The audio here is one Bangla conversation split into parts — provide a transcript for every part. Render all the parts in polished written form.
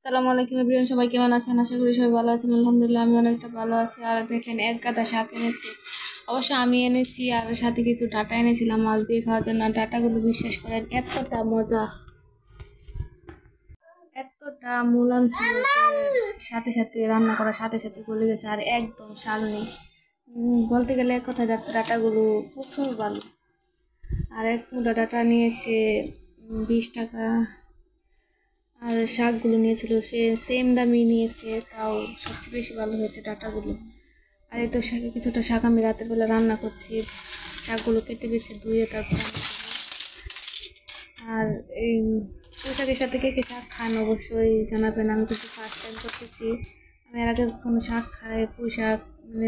সালামু আলাইকুম এভরিওয়ান, সবাই কেমন আছেন? আশা করি সবাই ভালো আছেন। আলহামদুলিল্লাহ আমি অনেকটা ভালো আছি। আর দেখেন, এক গাদা শাক এনেছি। অবশ্য আমি এনেছি, আর সাথে কিছু ডাটা এনেছিলাম মাছ দিয়ে খাওয়ার জন্য। ডাটাগুলো বিশ্বাস করেন এতটা মজা, এতটা মুলাম ছিল যে সাথে সাথে রান্না করার সাথে সাথে গলে গেছে, আর একদম স্বাদ নেই। বলতে গেলে এক কথা, ডাটাগুলো প্রচুর ভালো। আর এক মুঠা ডাটা নিয়েছে 20 টাকা। আর শাকগুলো নিয়েছিল সে সেম দামই নিয়েছে, তাও সবচেয়ে বেশি ভালো হয়েছে ডাটাগুলো। আর এই তো শাকে কিছুটা শাক আমি রাতের বেলা রান্না করছি। শাকগুলো কেটে বেছে ধুয়ে তারপর রান্না করবো। আর এই পুঁই শাকের সাথে কে কে শাক খান অবশ্যই জানাবেন। আমি কিন্তু ফার্স্ট টাইম করতেছি। আমি এর আগে কোনো শাক খাই, পুঁই শাক মানে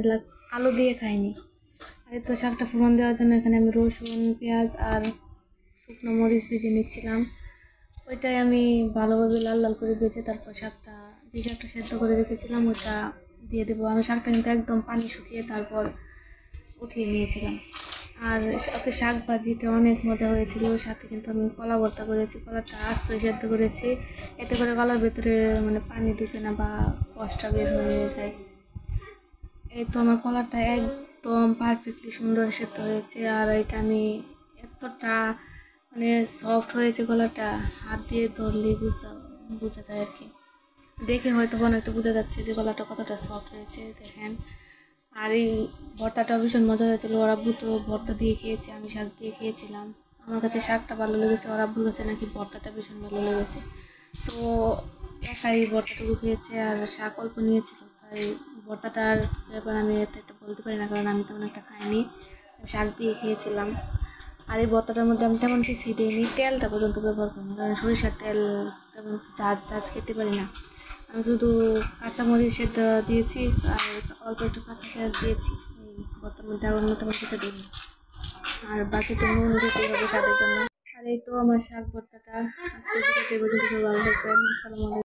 আলু দিয়ে খাইনি। আর এই তো শাকটা ফোড়ন দেওয়ার জন্য এখানে আমি রসুন, পেঁয়াজ আর শুকনো মরিচ ভেজে নিচ্ছিলাম। ওইটাই আমি ভালোভাবে লাল লাল করে ভেজে তারপর যে শাকটা সেদ্ধ করে রেখেছিলাম ওটা দিয়ে দেবো। আমি শাকটা কিন্তু একদম পানি শুকিয়ে তারপর উঠিয়ে নিয়েছিলাম। আর আজকে শাক ভাজিটা অনেক মজা হয়েছিল। সাথে কিন্তু আমি কলা ভর্তা করেছি, কলাটা আস্তে সেদ্ধ করেছি। এতে করে কলার ভেতরে মানে পানি ঢুকে না বা কষটা বের হয়ে যায়। এই তো আমার কলাটা একদম পারফেক্টলি সুন্দর সেদ্ধ হয়েছে। আর এটা আমি এতটা মানে সফট হয়েছে গলাটা, হাত দিয়ে ধরলেই বোঝা যায় আর কি। দেখে হয়তো অনেকটা বোঝা যাচ্ছে যে গলাটা কতটা সফট হয়েছে, দেখেন। আর এই ভর্তাটাও ভীষণ মজা হয়েছিল। ওর আব্বু তো ভর্তা দিয়ে খেয়েছে, আমি শাক দিয়ে খেয়েছিলাম। আমার কাছে শাকটা ভালো লেগেছে, ওর আব্বুর কাছে নাকি ভর্তাটা ভীষণ ভালো লেগেছে। তো একাই ভর্তাটুকু খেয়েছে আর শাক অল্প নিয়েছিল, তাই ভর্তাটার ব্যাপার আমি এত একটা বলতে পারি না, কারণ আমি তেমন একটা খাইনি, শাক দিয়ে খেয়েছিলাম। আর এই ভর্তাটার মধ্যে আমি তেমন কিছুই দিইনি, তেলটা পর্যন্ত ব্যবহার করিনি, কারণ সরিষার তেল তেমন ঝাঁঝ খেতে পারি না। আমি শুধু কাঁচামরিচ সেদ্ধ দিয়েছি আর অল্প একটু কাঁচা পেঁয়াজ দিয়েছি এই ভর্তার মধ্যে, আর অন্য তেমন কিছু দিইনি। আর বাকি তো নুন দিতেই হবে স্বাদের জন্য। আর এই তো আমার শাক ভর্তাটা আজকে ভিডিওতে ভালো থাকবেন। আসসালামু আলাইকুম।